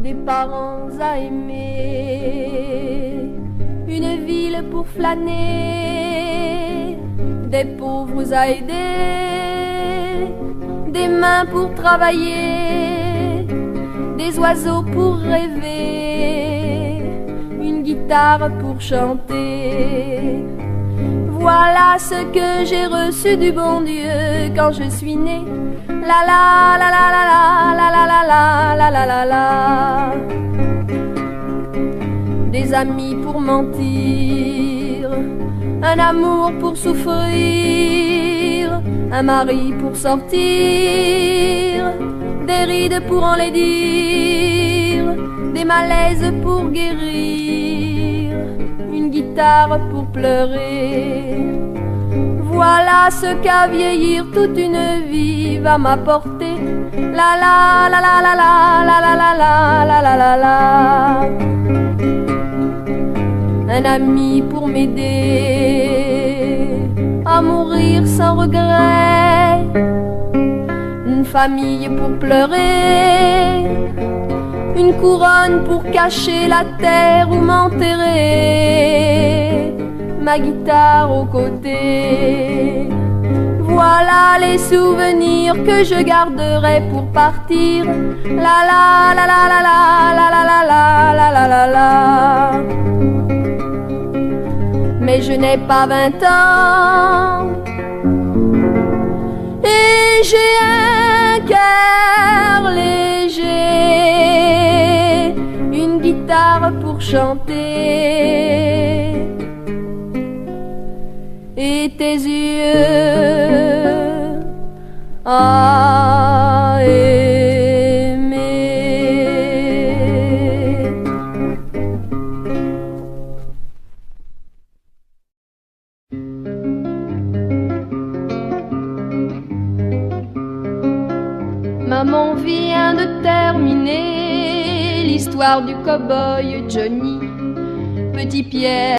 Des parents à aimer, une ville pour flâner, des pauvres à aider, des mains pour travailler, des oiseaux pour rêver, une guitare pour chanter. Voilà ce que j'ai reçu du bon Dieu quand je suis née. La la la la la la la la la la la la la. Des amis pour mentir, un amour pour souffrir, un mari pour sortir, des rides pour enlaidir, des malaises pour guérir, une guitare pour pleurer. Voilà ce qu'a vieillir toute une vie va m'apporter. La la la la la la la la la la la la la. Un ami pour m'aider à mourir sans regret, une famille pour pleurer, une couronne pour cacher la terre où m'enterrer, ma guitare aux côtés. Voilà les souvenirs que je garderai pour partir. La la la la la la la la la la la la la. Mais je n'ai pas 20 ans et j'ai un cœur léger, une guitare pour chanter et tes yeux à aimer. Maman vient de terminer l'histoire du cow-boy Johnny. Petit Pierre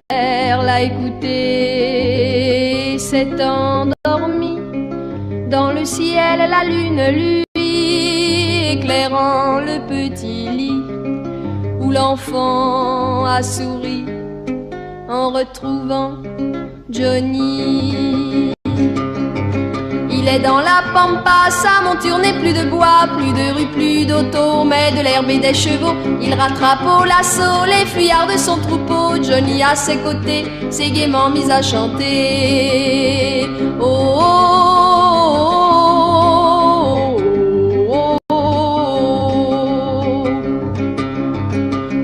l'a écouté, s'est endormi. Dans le ciel, la lune, lui, éclairant le petit lit où l'enfant a souri en retrouvant Johnny. Il est dans la pampa, sa monture n'est plus de bois, plus de rue, plus d'auto, mais de l'herbe et des chevaux. Il rattrape au lasso les fuyards de son troupeau. Johnny à ses côtés s'est gaiement mis à chanter. Oh, oh, oh, oh, oh.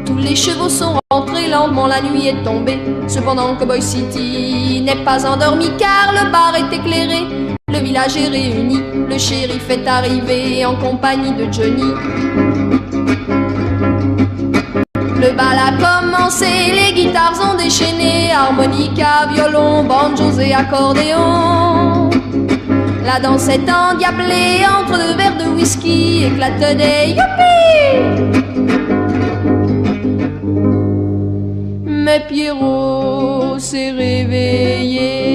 Tous les chevaux sont rentrés lentement, la nuit est tombée. Cependant Cowboy City n'est pas endormi car le bar est éclairé. Le village est réuni, le shérif est arrivé en compagnie de Johnny. Le bal a commencé, les guitares ont déchaîné, harmonica, violon, banjos et accordéon. La danse est endiablée entre deux verres de whisky, éclate des youpi. Mais Pierrot s'est réveillé.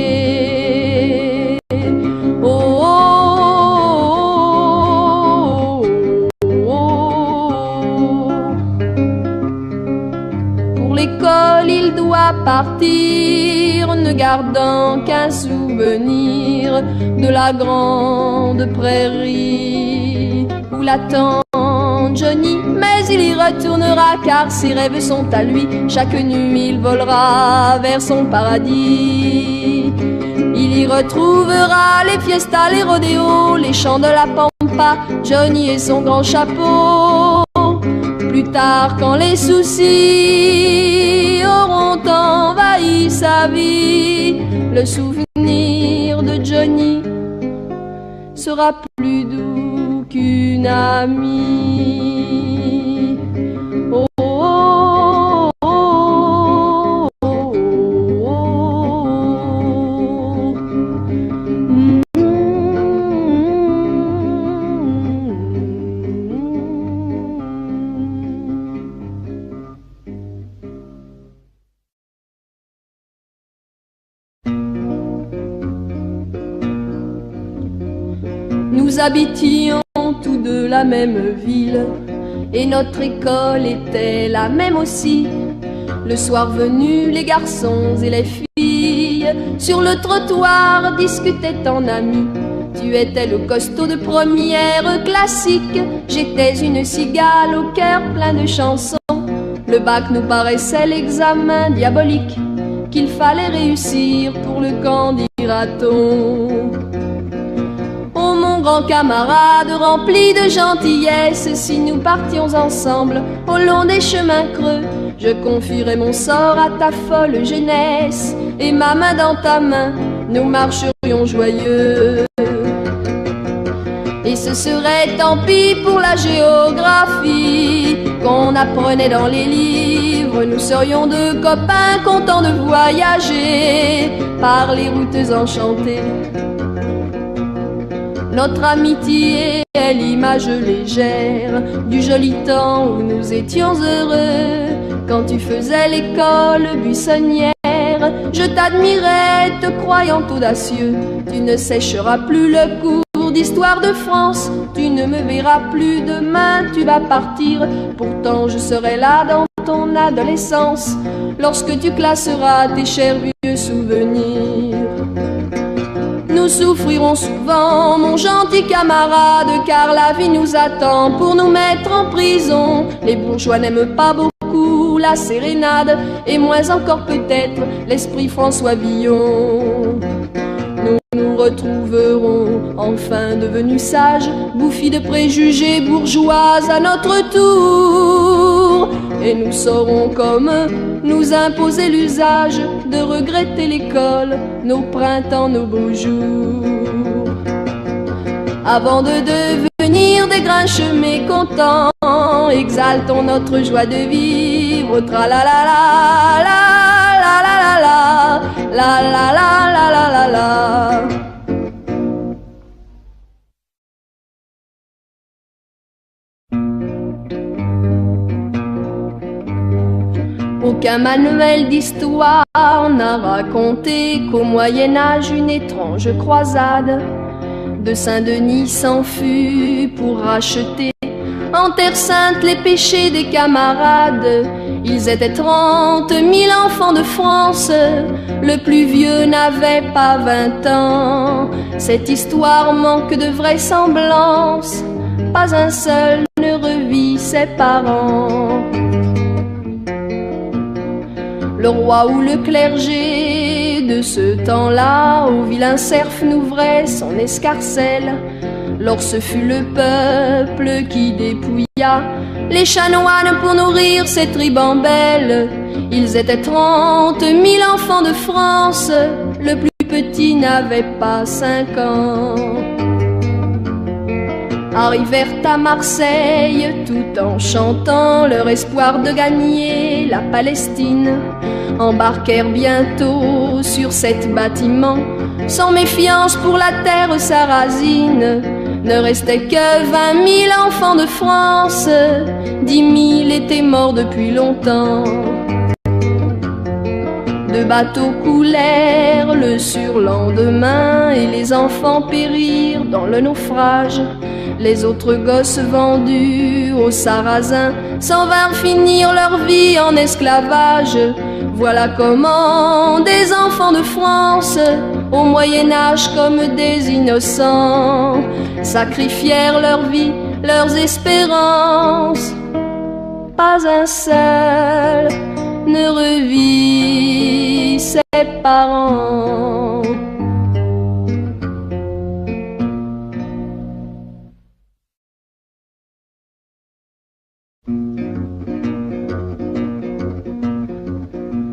Il doit partir, ne gardant qu'un souvenir de la grande prairie où l'attend Johnny. Mais il y retournera car ses rêves sont à lui. Chaque nuit il volera vers son paradis. Il y retrouvera les fiestas, les rodéos, les chants de la pampa, Johnny et son grand chapeau. Plus tard, quand les soucis auront envahi sa vie, le souvenir de Johnny sera plus doux qu'une amie. Oh, oh, oh, oh, oh, oh. Nous habitions tous deux la même ville, et notre école était la même aussi. Le soir venu, les garçons et les filles sur le trottoir discutaient en amis. Tu étais le costaud de première classique, j'étais une cigale au cœur plein de chansons. Le bac nous paraissait l'examen diabolique qu'il fallait réussir pour le candidaton. Oh mon grand camarade rempli de gentillesse, si nous partions ensemble au long des chemins creux, je confierais mon sort à ta folle jeunesse, et ma main dans ta main, nous marcherions joyeux. Et ce serait tant pis pour la géographie qu'on apprenait dans les livres. Nous serions deux copains contents de voyager par les routes enchantées. Notre amitié est l'image légère du joli temps où nous étions heureux. Quand tu faisais l'école buissonnière, je t'admirais, te croyant audacieux. Tu ne sécheras plus le cours d'histoire de France, tu ne me verras plus demain, tu vas partir. Pourtant je serai là dans ton adolescence, lorsque tu classeras tes chers vieux souvenirs. Nous souffrirons souvent, mon gentil camarade, car la vie nous attend pour nous mettre en prison. Les bourgeois n'aiment pas beaucoup la sérénade, et moins encore peut-être l'esprit François Villon. Nous nous retrouverons enfin devenus sages, bouffis de préjugés bourgeois à notre tour. Et nous saurons comme nous imposer l'usage de regretter l'école, nos printemps, nos beaux jours. Avant de devenir des grinches mécontents, exaltons notre joie de vivre. Tra-la-la-la-la, la-la-la-la, la-la-la-la-la-la. Aucun manuel d'histoire n'a raconté qu'au Moyen-Âge une étrange croisade de Saint-Denis s'en fut pour racheter en Terre Sainte les péchés des camarades. Ils étaient 30 000 enfants de France, le plus vieux n'avait pas 20 ans. Cette histoire manque de vraisemblance, pas un seul ne revit ses parents. Le roi ou le clergé de ce temps-là au vilain cerf n'ouvrait son escarcelle. Lors ce fut le peuple qui dépouilla les chanoines pour nourrir ses tribambelles. Ils étaient 30 000 enfants de France, le plus petit n'avait pas 5 ans. Arrivèrent à Marseille tout en chantant leur espoir de gagner la Palestine. Embarquèrent bientôt sur cet bâtiment, sans méfiance pour la terre sarrasine. Ne restait que 20 000 enfants de France, 10 000 étaient morts depuis longtemps. 2 bateaux coulèrent le surlendemain et les enfants périrent dans le naufrage. Les autres gosses vendus aux Sarrasins s'en vinrent finir leur vie en esclavage. Voilà comment des enfants de France, au Moyen-Âge comme des innocents, sacrifièrent leur vie, leurs espérances. Pas un seul ne revit ses parents.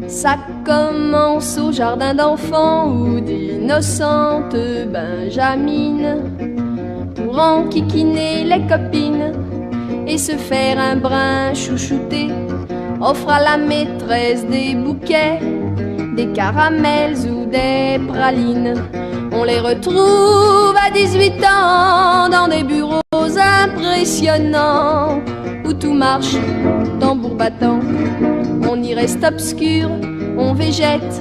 Ça commence au jardin d'enfants où d'innocentes benjamines pour enquiquiner les copines et se faire un brin chouchouté offre à la maîtresse des bouquets, des caramels ou des pralines. On les retrouve à 18 ans dans des bureaux impressionnants où tout marche tambour battant. On y reste obscur, on végète,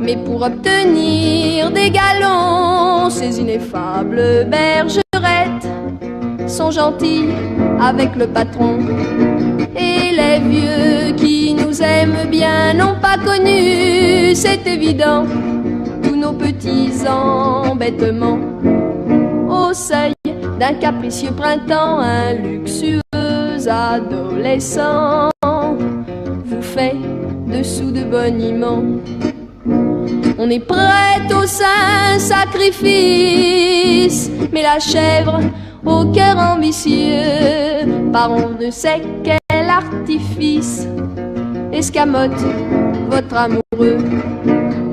mais pour obtenir des galons, ces ineffables bergerettes sont gentils avec le patron. Et les vieux qui nous aiment bien n'ont pas connu, c'est évident, tous nos petits embêtements. Au seuil d'un capricieux printemps, un luxueux adolescent vous fait dessous de boniment. On est prêt au saint sacrifice, mais la chèvre au cœur ambitieux, par on ne sait quel artifice, escamote votre amoureux.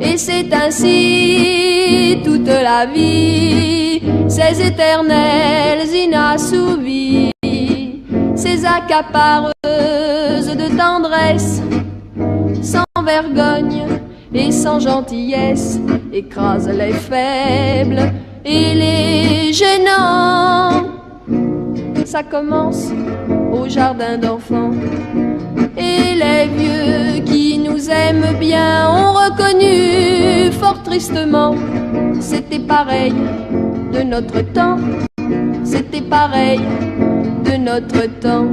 Et c'est ainsi toute la vie, ces éternelles inassouvies, ces accapareuses de tendresse, sans vergogne et sans gentillesse, écrasent les faibles et les gênants. Ça commence au jardin d'enfants. Et les vieux qui nous aiment bien ont reconnu fort tristement, c'était pareil de notre temps, c'était pareil de notre temps.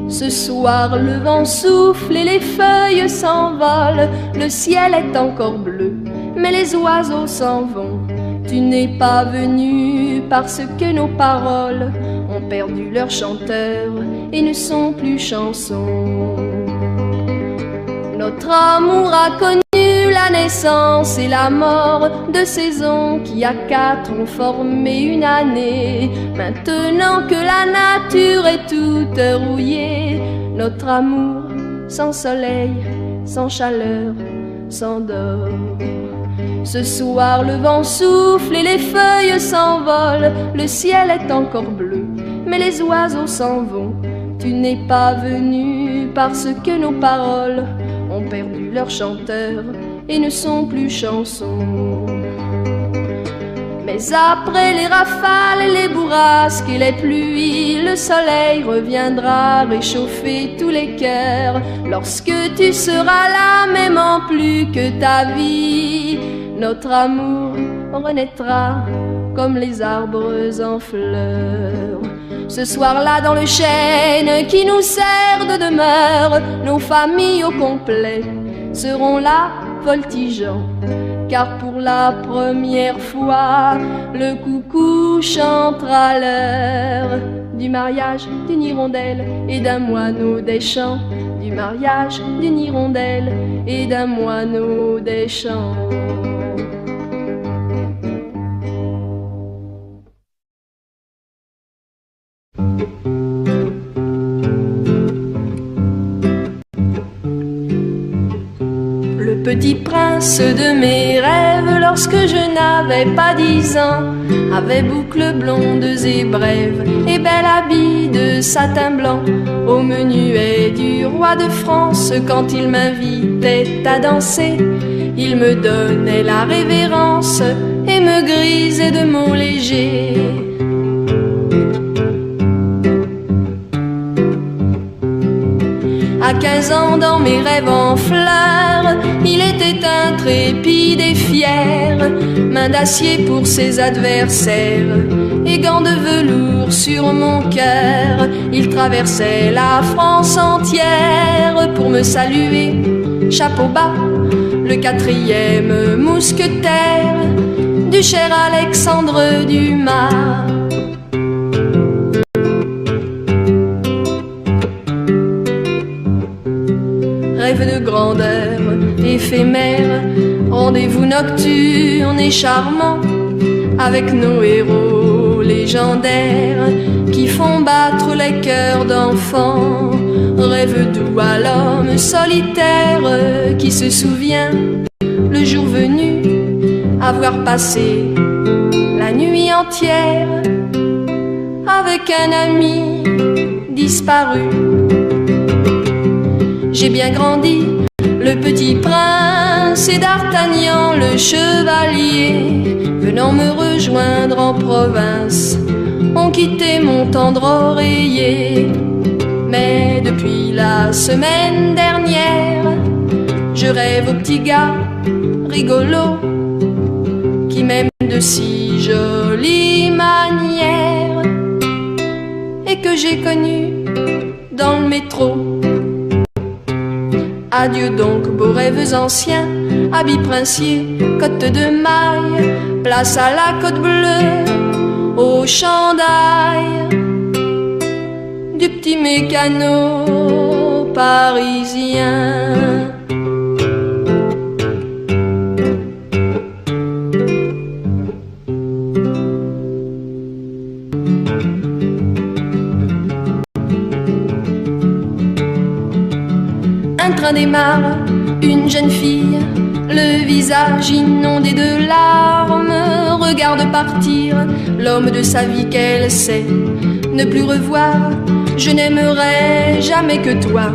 Ce soir le vent souffle et les feuilles s'envolent, le ciel est encore bleu, mais les oiseaux s'en vont. Tu n'es pas venu parce que nos paroles ont perdu leur chanteur et ne sont plus chansons. Notre amour a connu la naissance et la mort de saisons qui à quatre ont formé une année. Maintenant que la nature est toute rouillée, notre amour sans soleil, sans chaleur, s'endort. Ce soir le vent souffle et les feuilles s'envolent, le ciel est encore bleu, mais les oiseaux s'en vont. Tu n'es pas venu parce que nos paroles ont perdu leur chanteur et ne sont plus chansons. Mais après les rafales et les bourrasques et les pluies, le soleil reviendra réchauffer tous les cœurs. Lorsque tu seras là, m'aimant plus que ta vie, notre amour renaîtra comme les arbres en fleurs. Ce soir-là, dans le chêne qui nous sert de demeure, nos familles au complet seront là voltigeant, car pour la première fois, le coucou chantera l'heure du mariage d'une hirondelle et d'un moineau des champs, du mariage d'une hirondelle et d'un moineau des champs. Petit prince de mes rêves, lorsque je n'avais pas 10 ans, avait boucles blondes et brèves et bel habit de satin blanc. Au menuet du roi de France, quand il m'invitait à danser, il me donnait la révérence et me grisait de mots légers. À 15 ans, dans mes rêves en fleurs, il était intrépide et fier, main d'acier pour ses adversaires et gants de velours sur mon cœur. Il traversait la France entière pour me saluer, chapeau bas, le 4e mousquetaire du cher Alexandre Dumas. Rêve de grandeur éphémère, rendez-vous nocturne et charmant avec nos héros légendaires qui font battre les cœurs d'enfants. Rêve doux à l'homme solitaire qui se souvient, le jour venu, avoir passé la nuit entière avec un ami disparu. J'ai bien grandi, le petit prince et d'Artagnan le chevalier, venant me rejoindre en province, ont quitté mon tendre oreiller. Mais depuis la semaine dernière, je rêve au petit gars rigolo qui m'aime de si jolies manières et que j'ai connu dans le métro. Adieu donc beaux rêves anciens, habits princiers, côte de maille, place à la côte bleue, au chandail du petit mécano parisien. Un train démarre, une jeune fille, le visage inondé de larmes, regarde partir l'homme de sa vie qu'elle sait ne plus revoir. Je n'aimerai jamais que toi,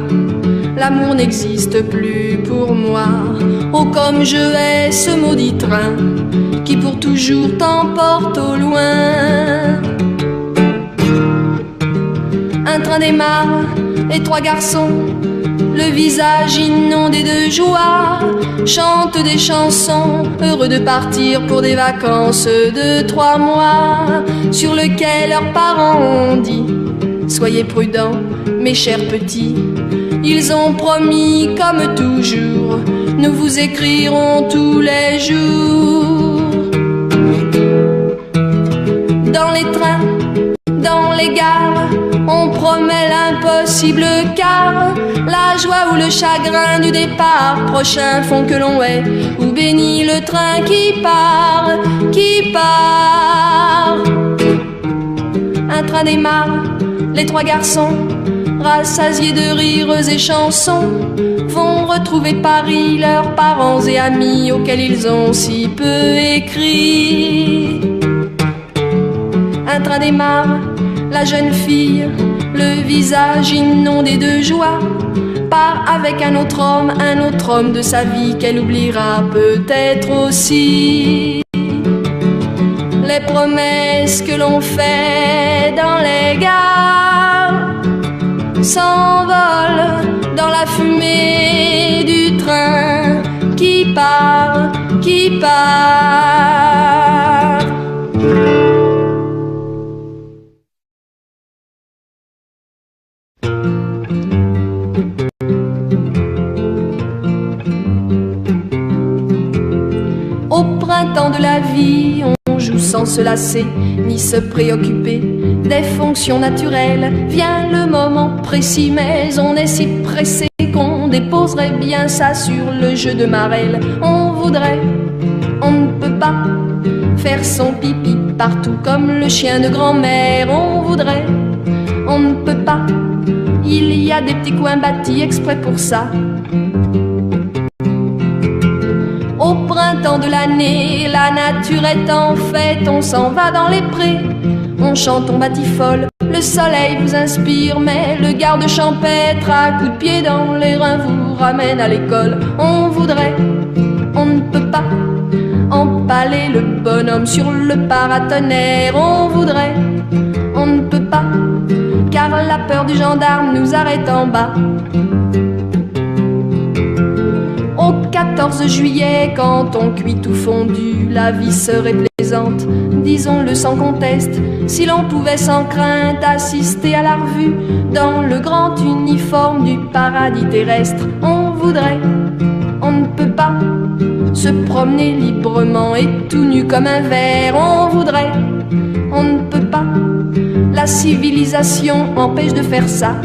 l'amour n'existe plus pour moi. Oh comme je hais ce maudit train qui pour toujours t'emporte au loin. Un train démarre et trois garçons, le visage inondé de joie, chantent des chansons, heureux de partir pour des vacances de 3 mois, sur lesquelles leurs parents ont dit: soyez prudents, mes chers petits. Ils ont promis, comme toujours, nous vous écrirons tous les jours. Dans les trains, dans les gares, on promet l'impossible car la joie ou le chagrin du départ prochain font que l'on hait ou bénit le train qui part, qui part. Un train démarre, les trois garçons, rassasiés de rires et chansons, vont retrouver Paris, leurs parents et amis auxquels ils ont si peu écrit. Un train démarre, la jeune fille, le visage inondé de joie, part avec un autre homme de sa vie qu'elle oubliera peut-être aussi. Les promesses que l'on fait dans les gares s'envolent dans la fumée du train qui part, qui part. Au printemps de la vie, on joue sans se lasser, ni se préoccuper des fonctions naturelles. Vient le moment précis, mais on est si pressé qu'on déposerait bien ça sur le jeu de Marelle. On voudrait, on ne peut pas faire son pipi partout comme le chien de grand-mère. On voudrait, on ne peut pas, il y a des petits coins bâtis exprès pour ça. Au printemps de l'année, la nature est en fête, on s'en va dans les prés, on chante, on batifole, le soleil vous inspire, mais le garde champêtre à coups de pied dans les reins vous ramène à l'école. On voudrait, on ne peut pas empaler le bonhomme sur le paratonnerre. On voudrait, on ne peut pas, car la peur du gendarme nous arrête en bas. Au 14 juillet, quand on cuit tout fondu, la vie serait plaisante, disons-le sans conteste, si l'on pouvait sans crainte assister à la revue dans le grand uniforme du paradis terrestre. On voudrait, on ne peut pas se promener librement et tout nu comme un ver. On voudrait, on ne peut pas, la civilisation empêche de faire ça.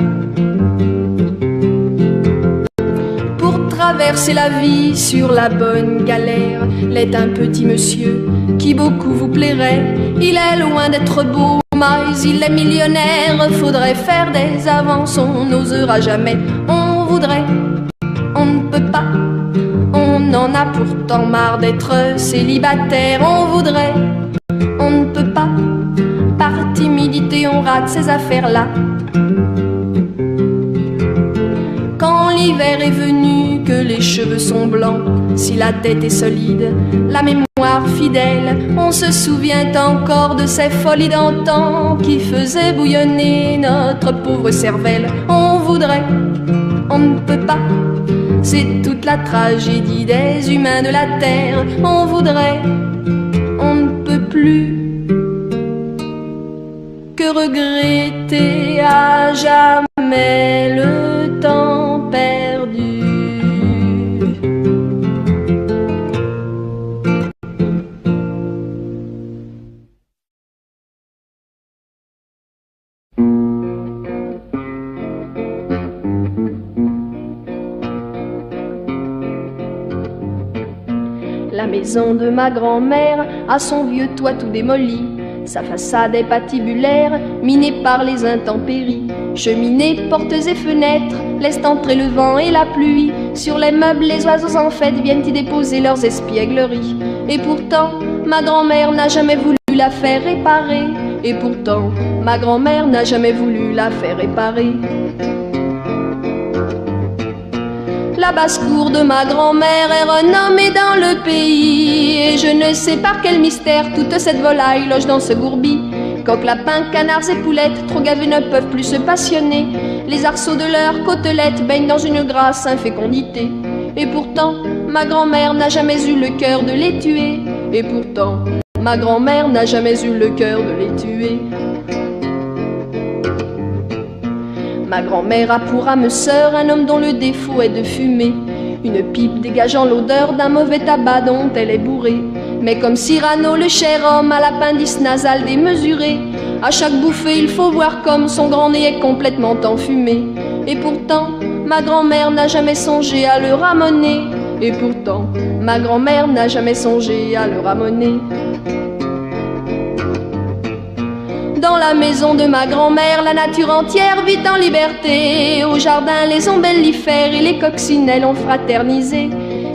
Traverser la vie sur la bonne galère l'est un petit monsieur qui beaucoup vous plairait. Il est loin d'être beau, mais il est millionnaire. Faudrait faire des avances, on n'osera jamais. On voudrait, on ne peut pas, on en a pourtant marre d'être célibataire. On voudrait, on ne peut pas, par timidité on rate ces affaires-là. Quand l'hiver est venu, que les cheveux sont blancs, si la tête est solide, la mémoire fidèle, on se souvient encore de ces folies d'antan qui faisaient bouillonner notre pauvre cervelle. On voudrait, on ne peut pas, c'est toute la tragédie des humains de la terre. On voudrait, on ne peut plus que regretter à jamais le temps perdu. La maison de ma grand-mère a son vieux toit tout démoli. Sa façade est patibulaire, minée par les intempéries. Cheminées, portes et fenêtres laissent entrer le vent et la pluie. Sur les meubles, les oiseaux en fête viennent y déposer leurs espiègleries. Et pourtant, ma grand-mère n'a jamais voulu la faire réparer. Et pourtant, ma grand-mère n'a jamais voulu la faire réparer. La basse-cour de ma grand-mère est renommée dans le pays. Et je ne sais par quel mystère toute cette volaille loge dans ce gourbi. Coqs, lapins, canards et poulettes, trop gavés ne peuvent plus se passionner. Les arceaux de leurs côtelettes baignent dans une grasse infécondité. Et pourtant, ma grand-mère n'a jamais eu le cœur de les tuer. Et pourtant, ma grand-mère n'a jamais eu le cœur de les tuer. Ma grand-mère a pour âme sœur un homme dont le défaut est de fumer. Une pipe dégageant l'odeur d'un mauvais tabac dont elle est bourrée. Mais comme Cyrano, le cher homme, a l'appendice nasal démesuré. À chaque bouffée, il faut voir comme son grand nez est complètement enfumé. Et pourtant, ma grand-mère n'a jamais songé à le ramener. Et pourtant, ma grand-mère n'a jamais songé à le ramener. Dans la maison de ma grand-mère, la nature entière vit en liberté. Au jardin, les ombellifères et les coccinelles ont fraternisé.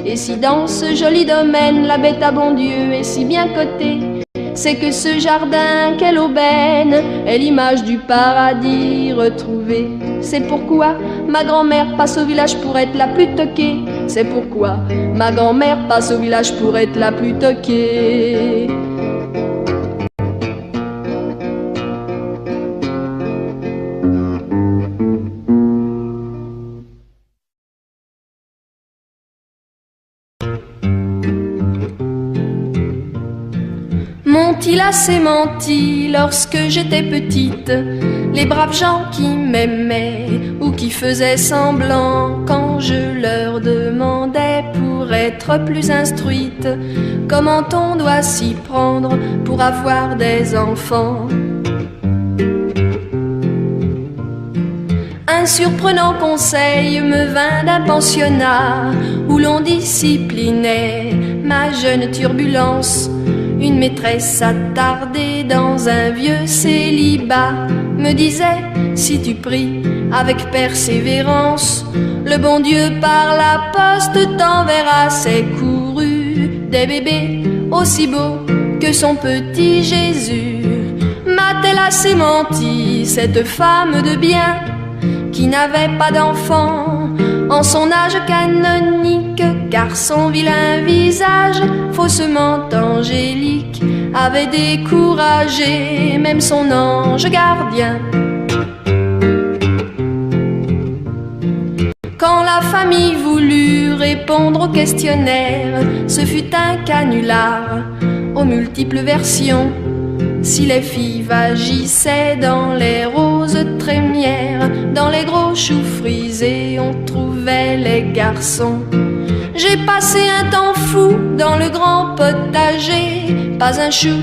Et si dans ce joli domaine, la bête à bon Dieu est si bien cotée, c'est que ce jardin, quelle aubaine, est l'image du paradis retrouvé. C'est pourquoi ma grand-mère passe au village pour être la plus toquée. C'est pourquoi ma grand-mère passe au village pour être la plus toquée. M'ont-ils assez menti lorsque j'étais petite? Les braves gens qui m'aimaient ou qui faisaient semblant quand je leur demandais pour être plus instruite comment on doit s'y prendre pour avoir des enfants. Un surprenant conseil me vint d'un pensionnat où l'on disciplinait ma jeune turbulence. Une maîtresse attardée dans un vieux célibat me disait, si tu pries avec persévérance, le bon Dieu par la poste t'enverra ses courus, des bébés aussi beaux que son petit Jésus. M'a-t-elle assez menti, cette femme de bien, qui n'avait pas d'enfant en son âge canonique, car son vilain visage, faussement angélique, avait découragé même son ange gardien. Quand la famille voulut répondre au questionnaire, ce fut un canular aux multiples versions. Si les filles vagissaient dans les roses trémières, dans les gros choux frisés, on trouvait les garçons. J'ai passé un temps fou dans le grand potager. Pas un chou,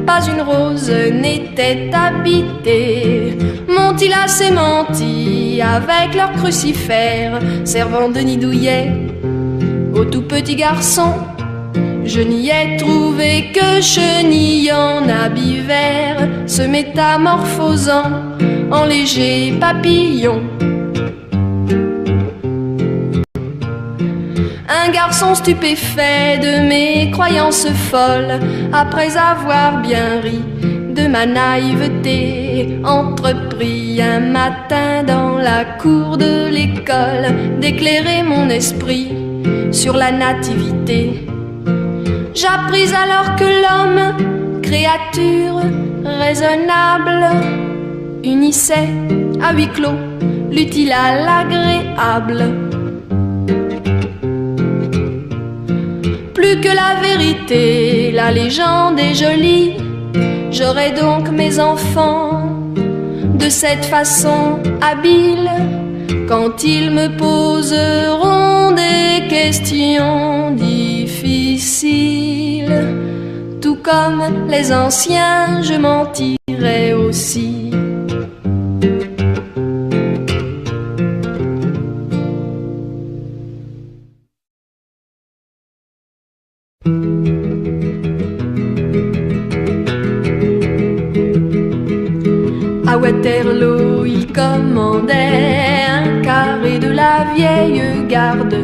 pas une rose n'était habité. M'ont-ils assez menti avec leur crucifère, servant de nid douillet aux tout petits garçons? Je n'y ai trouvé que chenilles en habit vert, se métamorphosant en légers papillons. Un garçon stupéfait de mes croyances folles, après avoir bien ri de ma naïveté, entrepris un matin dans la cour de l'école d'éclairer mon esprit sur la nativité. J'appris alors que l'homme, créature raisonnable, unissait à huis clos l'utile à l'agréable. plus que la vérité, la légende est jolie. J'aurai donc mes enfants de cette façon habile. Quand ils me poseront des questions difficiles, tout comme les anciens, je mentirai aussi. À Waterloo, il commandait un carré de la vieille garde.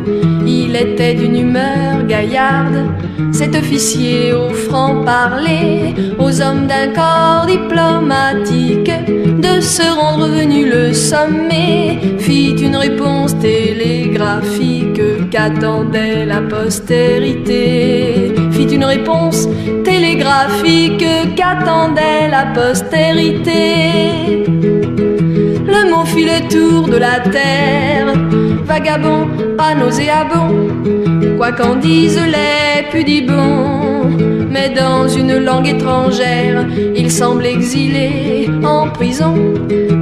Il était d'une humeur gaillarde, cet officier au franc-parler, aux hommes d'un corps diplomatique, de se rendre venu le sommet, fit une réponse télégraphique qu'attendait la postérité. Fit une réponse télégraphique qu'attendait la postérité. Le mot fit le tour de la terre, vagabond, pas nauséabond, quoi qu'en disent les pudibonds. Mais dans une langue étrangère, il semble exilé en prison,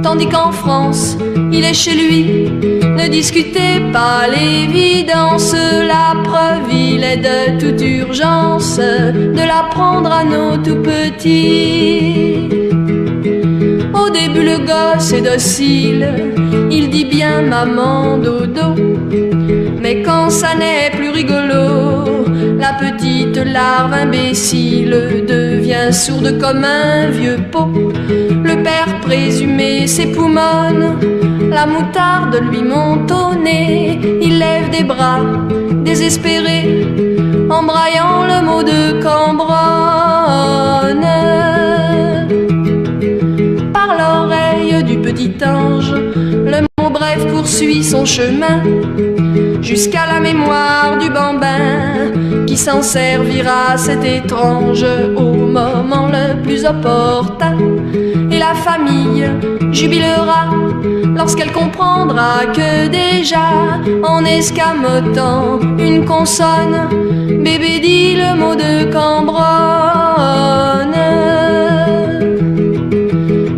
tandis qu'en France, il est chez lui. Ne discutez pas l'évidence, la preuve, il est de toute urgence de l'apprendre à nos tout petits. Au début le gosse est docile, il dit bien maman dodo. Mais quand ça n'est plus rigolo, la petite larve imbécile devient sourde comme un vieux pot. Le père présumé s'époumonne, la moutarde lui monte au nez. Il lève des bras désespérés, embraillant le mot de Cambronne. Par l'oreille du petit ange, le mot bref poursuit son chemin, jusqu'à la mémoire du bambin, qui s'en servira, cet étrange, au moment le plus opportun. Et la famille jubilera lorsqu'elle comprendra que déjà, en escamotant une consonne, bébé dit le mot de Cambronne.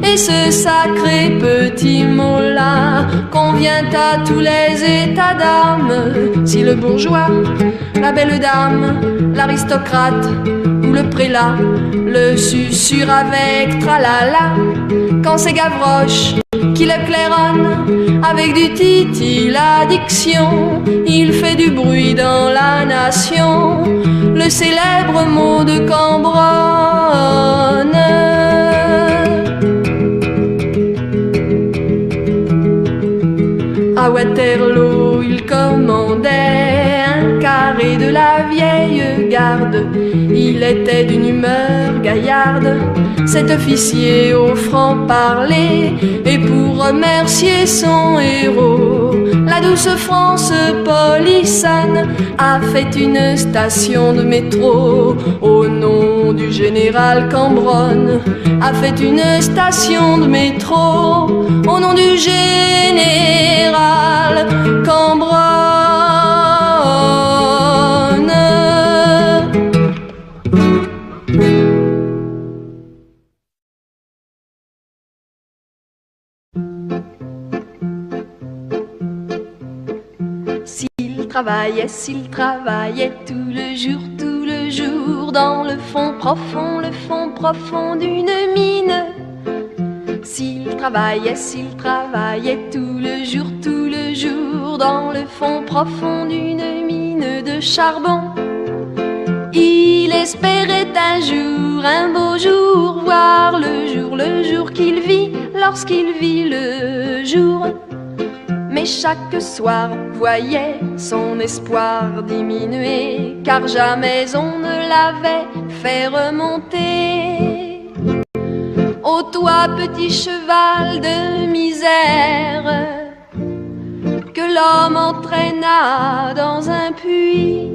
Et ce sacré petit mot-là convient à tous les états d'âme. Si le bourgeois, la belle dame, l'aristocrate ou le prélat le susurre avec tralala, quand c'est Gavroche qui le claironne avec du titi la diction, il fait du bruit dans la nation, le célèbre mot de Cambronne. À Waterloo, il commandait un carré de la vieille garde. Il était d'une humeur gaillarde, cet officier au franc-parler. Et pour remercier son héros, la douce France polissonne a fait une station de métro au nom du général Cambronne. A fait une station de métro au nom du général Cambronne. S'il travaillait tout le jour, dans le fond profond d'une mine. S'il travaillait tout le jour, dans le fond profond d'une mine de charbon. Il espérait un jour, un beau jour, voir le jour qu'il vit, lorsqu'il vit le jour. Mais chaque soir voyait son espoir diminuer, car jamais on ne l'avait fait remonter. Ô toi petit cheval de misère, que l'homme entraîna dans un puits,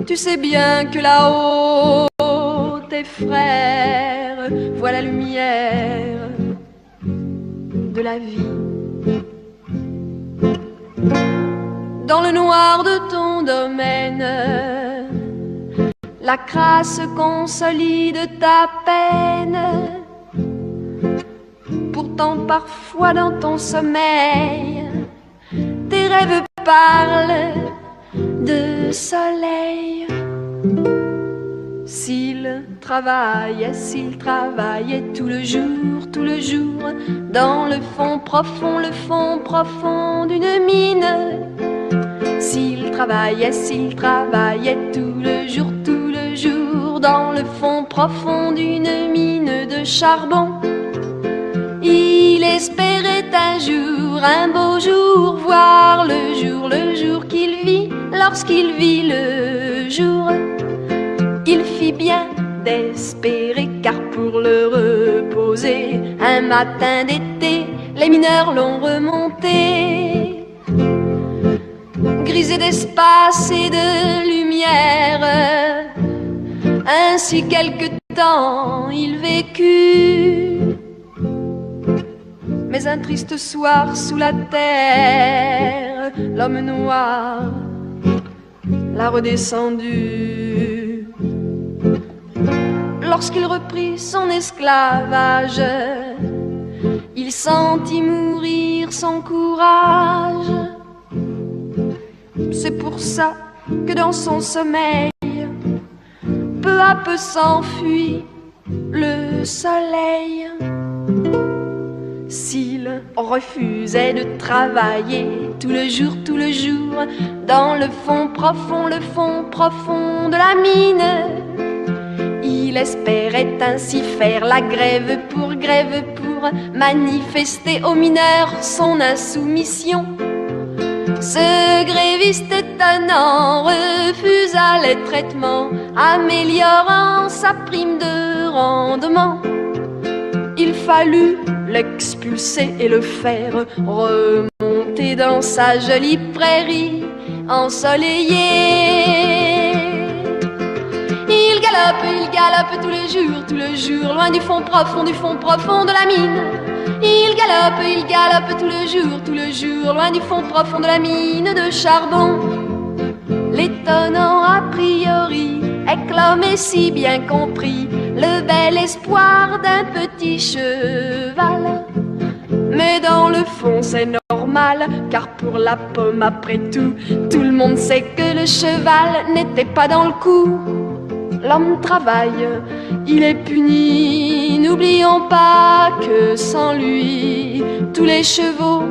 tu sais bien que là-haut tes frères voient la lumière de la vie. dans le noir de ton domaine. La crasse consolide ta peine. Pourtant parfois dans ton sommeil, tes rêves parlent de soleil. S'il travaillait tout le jour, dans le fond profond d'une mine. S'il travaillait tout le jour, dans le fond profond d'une mine de charbon. Il espérait un jour, un beau jour, voir le jour qu'il vit, lorsqu'il vit le jour. Il fit bien d'espérer, car pour le reposer, un matin d'été, les mineurs l'ont remonté. Grisé d'espace et de lumière, ainsi quelque temps il vécut. Mais un triste soir sous la terre, l'homme noir l'a redescendu. Lorsqu'il reprit son esclavage, il sentit mourir son courage. C'est pour ça que dans son sommeil, peu à peu s'enfuit le soleil. S'il refusait de travailler tout le jour, dans le fond profond de la mine, il espérait ainsi faire la grève pour manifester aux mineurs son insoumission. Ce gréviste étonnant refusa les traitements, améliorant sa prime de rendement. Il fallut l'expulser et le faire remonter dans sa jolie prairie ensoleillée. Il galope tous les jours, loin du fond profond de la mine. Il galope tous les jours, loin du fond profond de la mine de charbon. L'étonnant a priori éclamé si bien compris le bel espoir d'un petit cheval. Mais dans le fond c'est normal, car pour la pomme après tout, tout le monde sait que le cheval n'était pas dans le coup. L'homme travaille, il est puni, n'oublions pas que sans lui, tous les chevaux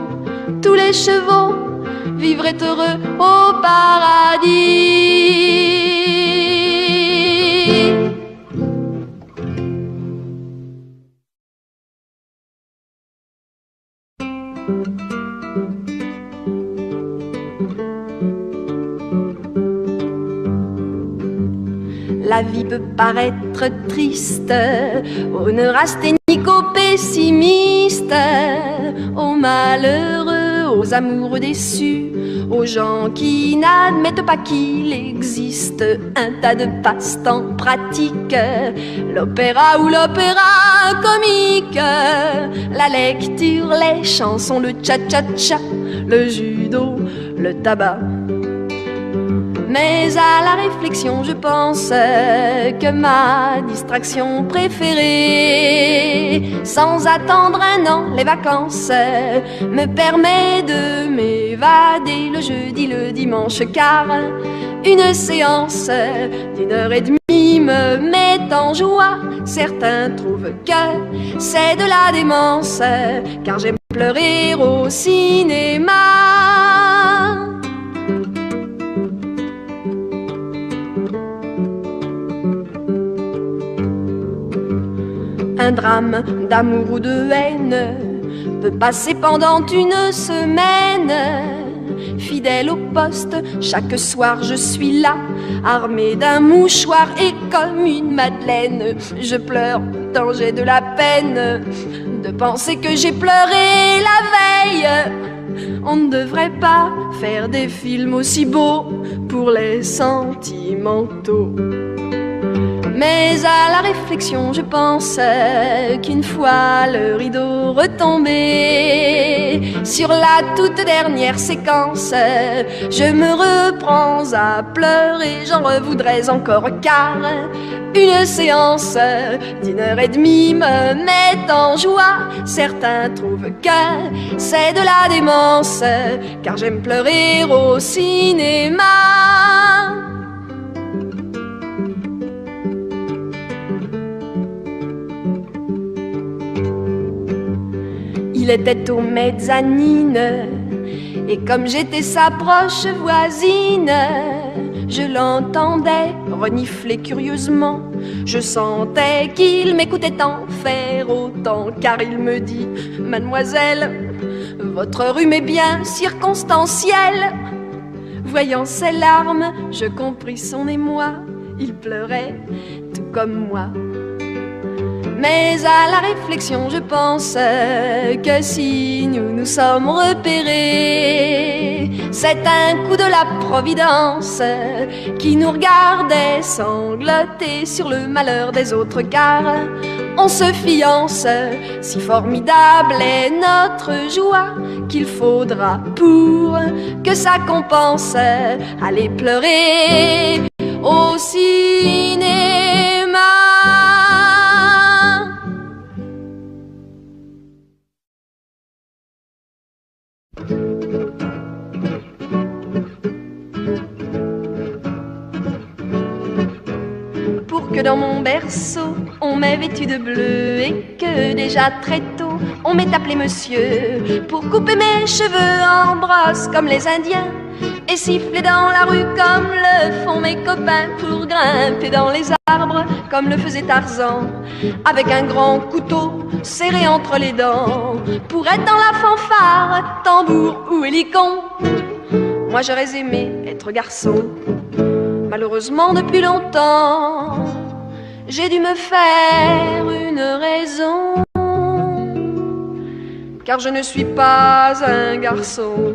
vivraient heureux au paradis. La vie peut paraître triste aux neurasthéniques, aux pessimistes, aux malheureux, aux amoureux déçus, aux gens qui n'admettent pas qu'il existe un tas de passe-temps pratiques, l'opéra ou l'opéra comique, la lecture, les chansons, le cha-cha-cha, le judo, le tabac. Mais à la réflexion, je pense que ma distraction préférée, sans attendre un an, les vacances, me permet de m'évader le jeudi, le dimanche, car une séance d'1h30 me met en joie. Certains trouvent que c'est de la démence, car j'aime pleurer au cinéma. Un drame d'amour ou de haine peut passer pendant une semaine. Fidèle au poste, chaque soir je suis là, armée d'un mouchoir et comme une madeleine. Je pleure tant j'ai de la peine de penser que j'ai pleuré la veille. On ne devrait pas faire des films aussi beaux pour les sentimentaux. Mais à la réflexion je pense qu'une fois le rideau retombé sur la toute dernière séquence, je me reprends à pleurer, j'en revoudrais encore car une séance d'1h30 me met en joie. Certains trouvent que c'est de la démence, car j'aime pleurer au cinéma. Il était aux mezzanines, et comme j'étais sa proche voisine, je l'entendais renifler curieusement. Je sentais qu'il m'écoutait en faire autant, car il me dit: Mademoiselle, votre rhume est bien circonstanciel. Voyant ses larmes, je compris son émoi. Il pleurait tout comme moi. Mais à la réflexion je pense que si nous nous sommes repérés, c'est un coup de la providence qui nous regardait sangloter sur le malheur des autres, car on se fiance. Si formidable est notre joie qu'il faudra pour que ça compense aller pleurer au cinéma. Pour que dans mon berceau on m'ait vêtu de bleu, et que déjà très tôt on m'ait appelé monsieur, pour couper mes cheveux en brosse comme les Indiens, et siffler dans la rue comme le font mes copains, pour grimper dans les arbres comme le faisait Tarzan, avec un grand couteau serré entre les dents, pour être dans la fanfare, tambour ou hélicon. Moi j'aurais aimé être garçon. Malheureusement depuis longtemps, j'ai dû me faire une raison, car je ne suis pas un garçon.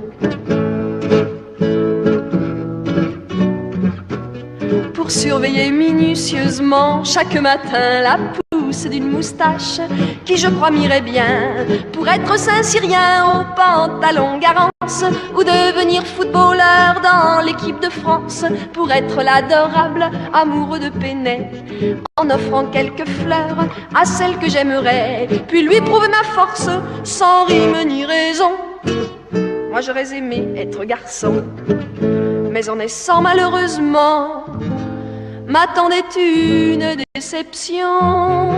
Pour surveiller minutieusement chaque matin la pousse d'une moustache qui je crois m'irait bien, pour être Saint-Cyrien au pantalon Garance, ou devenir footballeur dans l'équipe de France, pour être l'adorable amoureux de Pénet, en offrant quelques fleurs à celle que j'aimerais, puis lui prouver ma force sans rime ni raison. Moi j'aurais aimé être garçon, mais en naissant malheureusement m'attendait une déception,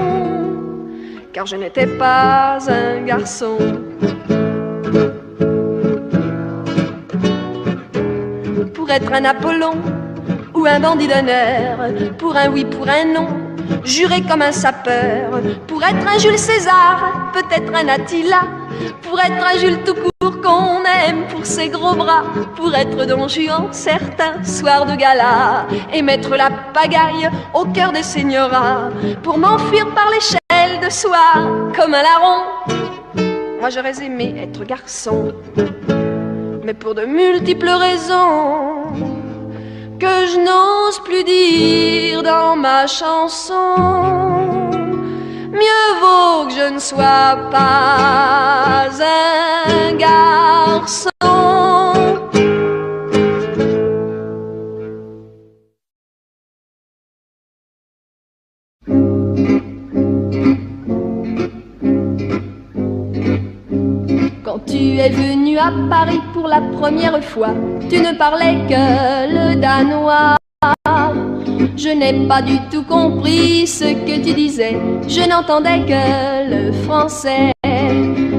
car je n'étais pas un garçon. Pour être un Apollon ou un bandit d'honneur, pour un oui, pour un non, juré comme un sapeur, pour être un Jules César, peut-être un Attila, pour être un Jules tout court qu'on aime pour ses gros bras, pour être Don Juan certains soirs de gala, et mettre la pagaille au cœur des seigneurats, pour m'enfuir par l'échelle de soie comme un larron. Moi j'aurais aimé être garçon, mais pour de multiples raisons que je n'ose plus dire dans ma chanson, mieux vaut que je ne sois pas un garçon. Quand tu es venu à Paris pour la première fois, tu ne parlais que le danois. Je n'ai pas du tout compris ce que tu disais, je n'entendais que le français.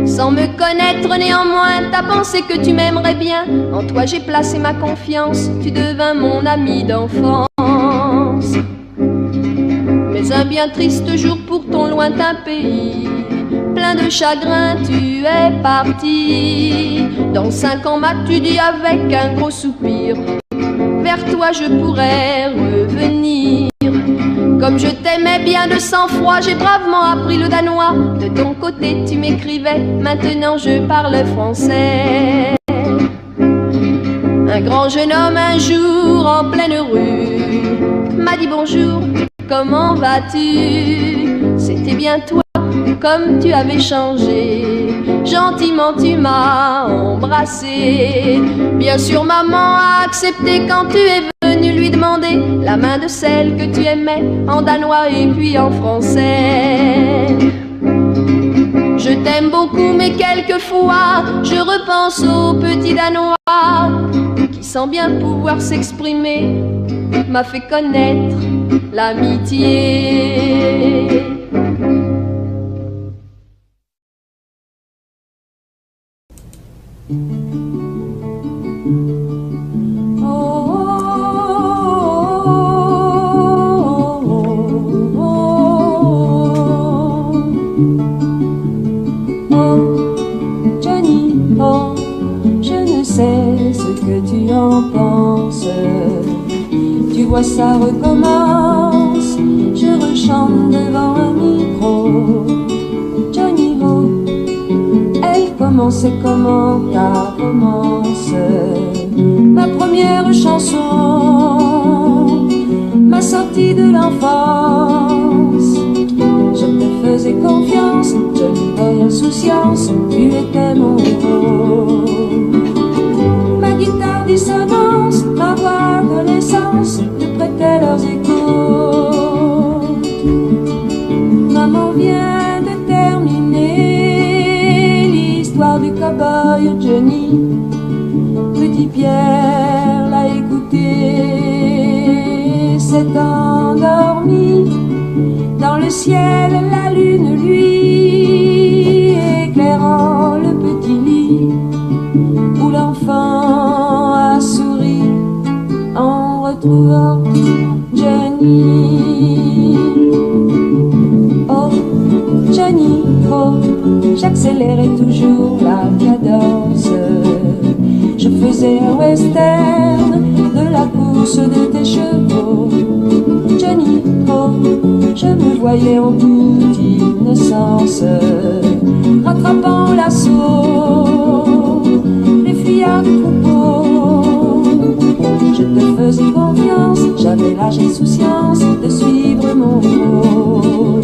Sans me connaître néanmoins, t'as pensé que tu m'aimerais bien. En toi j'ai placé ma confiance, tu devins mon ami d'enfance. Mais un bien triste jour pour ton lointain pays, plein de chagrin tu es parti. Dans 5 ans m'as-tu dit avec un gros soupir, vers toi je pourrais revenir. Comme je t'aimais bien de sang-froid, j'ai bravement appris le danois. De ton côté tu m'écrivais, maintenant je parle français. Un grand jeune homme un jour en pleine rue m'a dit bonjour, comment vas-tu? C'était bien toi, comme tu avais changé. Gentiment tu m'as embrassé. Bien sûr maman a accepté quand tu es venu lui demander la main de celle que tu aimais, en danois et puis en français. Je t'aime beaucoup mais quelquefois je repense au petit danois qui sans bien pouvoir s'exprimer m'a fait connaître l'amitié. Tu vois, ça recommence. Je rechante devant un micro. Johnny Ho, elle commençait comment ta romance? Ma première chanson, ma sortie de l'enfance. Je te faisais confiance, Johnny Boy insouciance, tu étais mon héros. Ma guitare dissonance, ma voix adolescence te prêtait leurs échos. Maman vient de terminer l'histoire du cow-boy Johnny. Petit Pierre l'a écouté, s'est endormi. Dans le ciel, la lune lui éclairant le petit lit où l'enfant a souri en retrouvant Johnny. Oh, Johnny, oh, j'accélérais toujours la cadence. Je faisais un western de la course de tes chevaux. Johnny, oh, je me voyais en toute innocence, rattrapant l'assaut, les fuyards du troupeau. Je te faisais confiance, j'avais l'âge insouciance de suivre mon héros.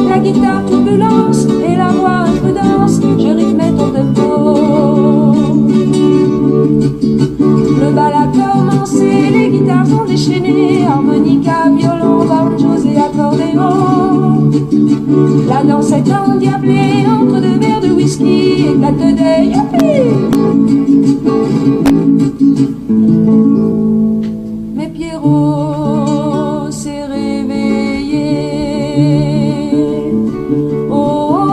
La guitare turbulence et la voix imprudence, je rythmais ton tempo. Le bal a commencé, les guitares sont déchaînées, harmonica, violon, banjos et accordéon. La danse est endiablée entre deux verres de whisky, éclate des youpi. Mais Pierrot s'est réveillé. Oh, oh,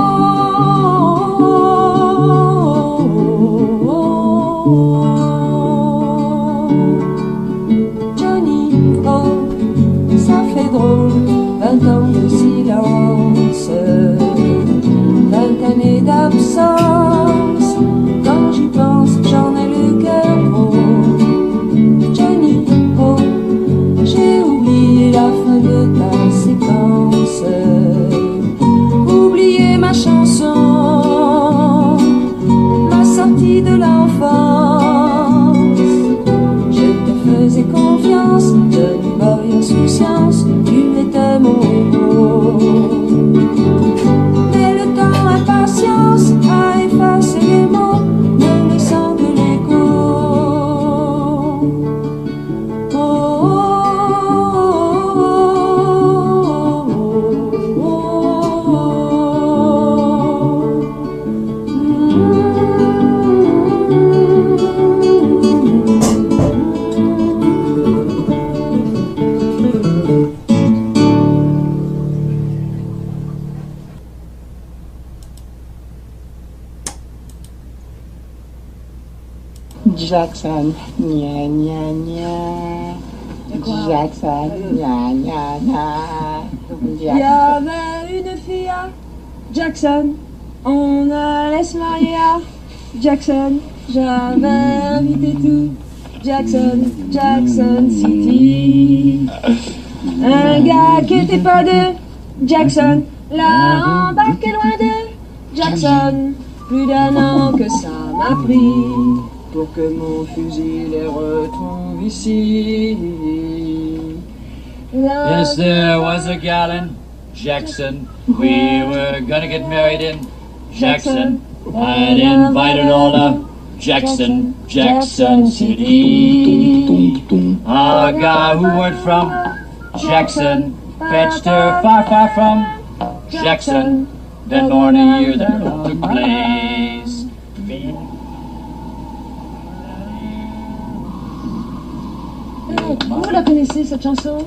oh, oh, oh. Johnny, oh, ça fait drôle, 20 ans de silence, 20 années d'absence. Quand j'y pense, j'en ai le cœur gros. Johnny, oh, j'ai oublié la fin de ta séquence, oublié ma chanson, ma sortie de l'enfance. Je te faisais confiance, Johnny Boy insouciance, tu étais mon héros. Mais le temps impatience a effacé les mots, ne laissant que l'écho. Oh, oh, oh, oh, oh, Jackson, gna gna gna. Jackson, gna gna gna. Il y avait une fille à Jackson, on allait se marier à Jackson. J'avais invité tout Jackson, Jackson City. Un gars qui était pas de Jackson l'a embarqué loin de Jackson. Plus d'un an que ça m'a pris pour que mon fusil les retrouve ici. Yes, there was a gal in Jackson. We were gonna get married in Jackson. I'd invited all of Jackson City. A guy who worked from Jackson fetched her far from Jackson. Then more than a year that took place. Vous la connaissez cette chanson?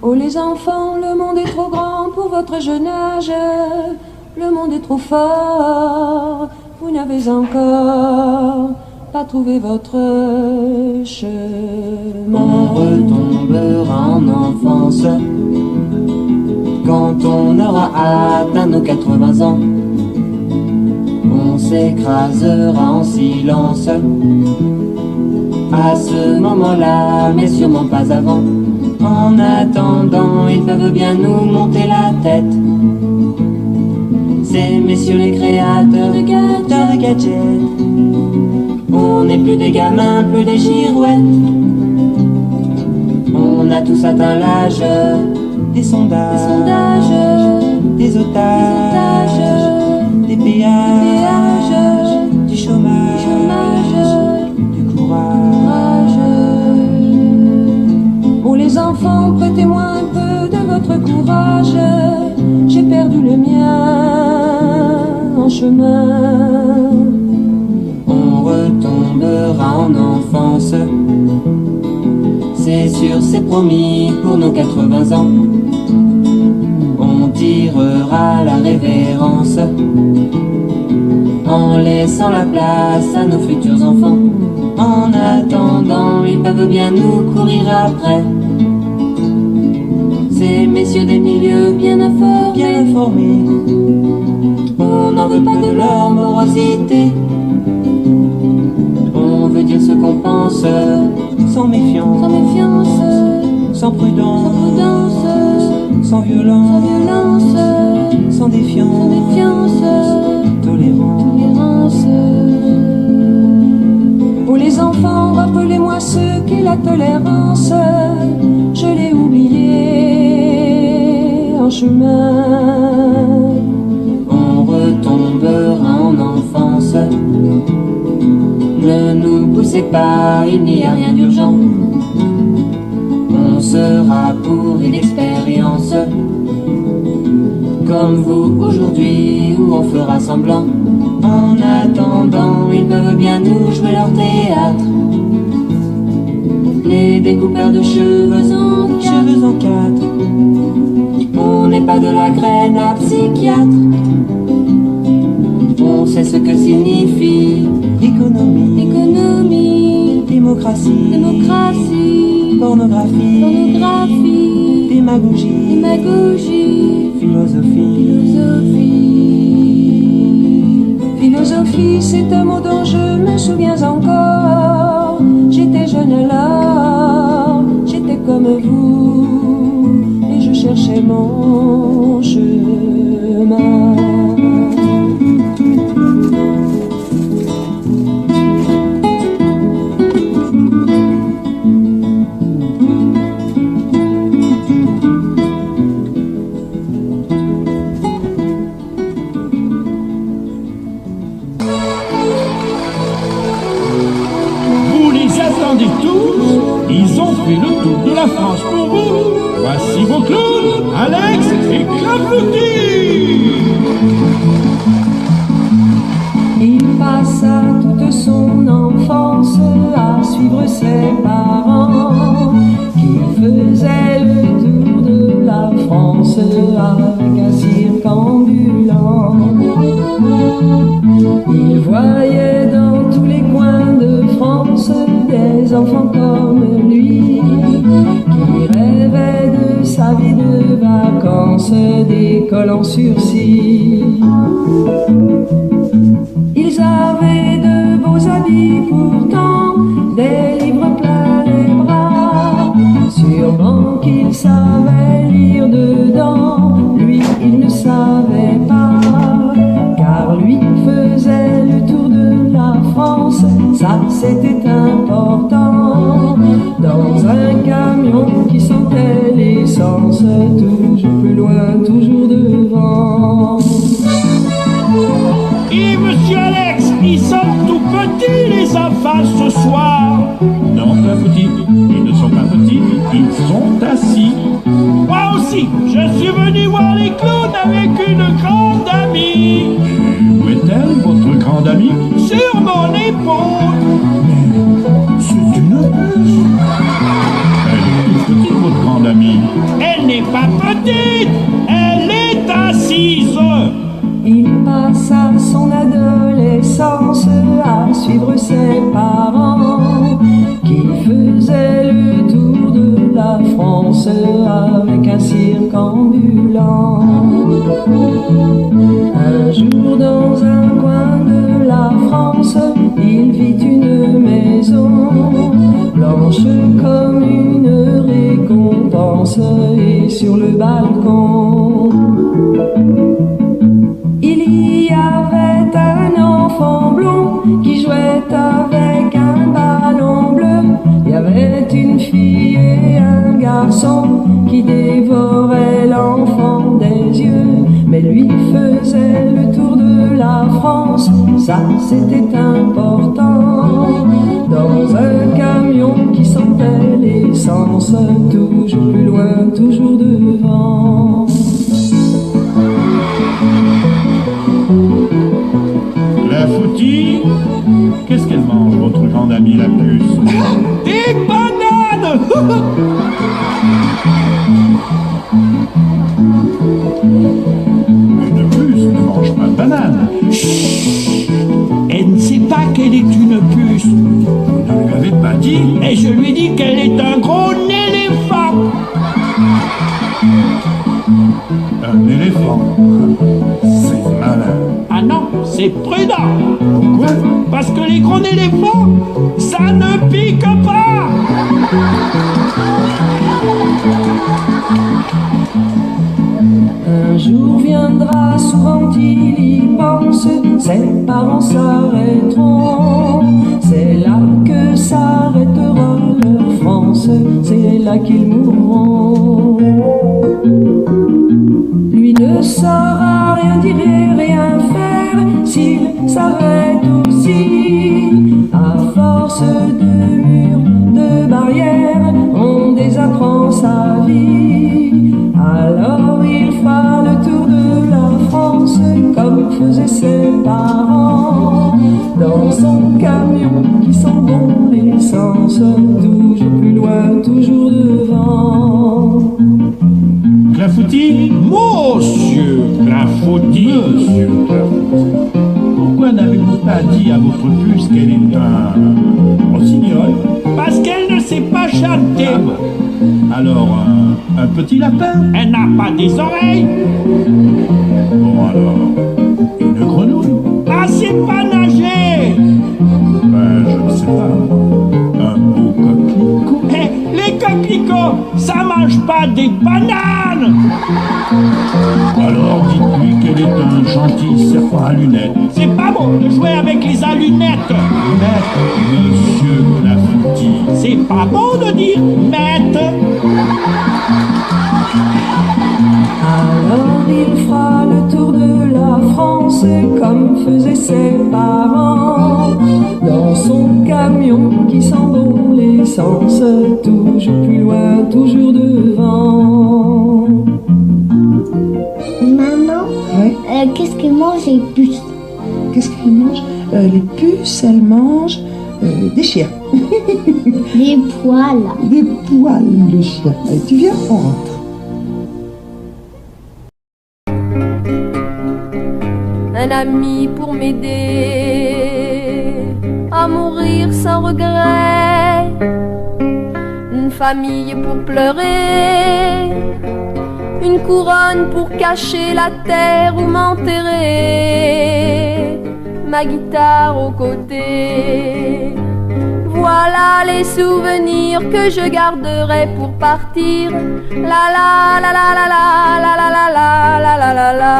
Oh les enfants, le monde est trop grand pour votre jeune âge. Le monde est trop fort, vous n'avez encore pas trouvé votre chemin. On retombera en enfance quand on aura atteint nos 80 ans. On s'écrasera en silence à ce moment-là, mais sûrement pas avant. En attendant, ils peuvent bien nous monter la tête. Ces messieurs les créateurs de gadgets. On n'est plus des gamins, plus des girouettes. On a tous atteint l'âge des sondages, des otages, des péages, du chômage, du courage. Oh les enfants, prêtez-moi un peu de votre courage. J'ai perdu le mien en chemin. On retombera en enfance, c'est sûr, c'est promis pour nos 80 ans. On tirera la révérence en laissant la place à nos futurs enfants. En attendant, ils peuvent bien nous courir après. Ces messieurs des milieux bien informés, on n'en veut pas de leur morosité. On veut dire ce qu'on pense, sans méfiance, sans prudence, sans violence, sans défiance, tolérance. Oh les enfants, rappelez-moi ce qu'est la tolérance. Je l'ai oublié en chemin. On retombera en enfance. Ne nous poussez pas, il n'y a rien d'urgent. On sera pour une expérience comme vous aujourd'hui, où on fera semblant. En attendant, ils peuvent bien nous jouer leur théâtre. Les découpeurs de cheveux en quatre. On n'est pas de la graine à psychiatre. On sait ce que signifie économie, démocratie, pornographie, démagogie, philosophie, c'est un mot dont je me souviens encore. J'étais jeune alors, j'étais comme vous, et je cherchais mon chemin. Ils ont fait le tour de la France pour vous. Voici vos clowns, Alex et Clafoutis. Il passa toute son enfance à suivre ses parents qui faisaient le tour de la France avec un cirque ambulant. Il voyait dans tous les coins de France des enfants comme lui qui rêvaient de sa vie de vacances, d'école en sursis. Ils avaient de beaux habits pourtant, des livres plein les bras. Sûrement qu'ils savaient lire dedans, lui il ne savait pas. Car lui faisait le tour de la France, ça c'était important. l'essence, toujours plus loin, toujours devant. Et monsieur Alex, ils sont tout petits les enfants ce soir. Non, pas petits, ils ne sont pas petits, ils sont assis. Moi aussi, je suis venu voir les clowns avec une grande amie. Et où est-elle, votre grande amie? Sur mon épaule. Mais c'est une puce. Elle est toute petite, votre grande amie. Elle n'est pas petite, elle est assise. Il passa son adolescence à suivre ses parents qui faisaient le tour de la France avec un cirque ambulant. Un jour dans un coin de la France, il vit une maison blanche comme une récompense et sur le balcon il y avait un enfant blond qui jouait avec un ballon bleu. Il y avait une fille et un garçon qui dévoraient l'enfant des yeux. Mais lui faisait le tour de la France, ça c'était important. Dans un camion qui sentait l'essence, toujours plus loin, toujours devant. La Foutie, qu'est-ce qu'elle mange, votre grande amie la puce? Des bananes. Une puce ne mange pas de bananes. Chut. Elle ne sait pas qu'elle est une puce. Vous ne lui avez pas dit? Et je lui dis qu'elle est un gros éléphant. Un éléphant? C'est malin. Ah non, c'est prudent. Pourquoi? Parce que les gros éléphants, ça ne pique pas. Un jour viendra, souvent il y pense, ses parents s'arrêteront. C'est là que s'arrêtera leur France, c'est là qu'ils mourront. Lui ne saura rien dire et rien faire s'il s'arrête aussi. À force de murs, de barrières, on désapprend sa vie. Alors il fera le tour de la France comme faisaient ses parents. Dans son camion qui sent bon l'essence, toujours plus loin, toujours devant. Clafoutis? Monsieur Clafoutis. Monsieur Clafoutis. Pourquoi n'avez-vous pas dit à votre puce qu'elle est un rossignol? Parce qu'elle ne sait pas chanter. Alors, un petit lapin? Elle n'a pas des oreilles. Bon alors, une grenouille? Ah, c'est pas nager. Ben, je ne sais pas. Un beau coquelicot? Eh, les coquelicots, ça mange pas des bananes. Alors, dites-lui qu'elle est un gentil serpent à lunettes. C'est pas bon de jouer avec les allumettes. Lunettes, monsieur Clafoutis. C'est pas bon de dire mette. Alors il fera le tour de la France comme faisaient ses parents. Dans son camion qui sent bon l'essence, toujours plus loin, toujours devant. Maman, Ouais. qu'est-ce que mangent les puces? Qu'est-ce qu'elles mangent? Les puces, elles mangent des chiens. Des poils. Des poils de chien. Allez, tu viens, on rentre. Un ami pour m'aider à mourir sans regret, une famille pour pleurer, une couronne pour cacher la terre où m'enterrer, ma guitare aux côtés. Voilà les souvenirs que je garderai pour partir. La la la la la la la la la la la la la.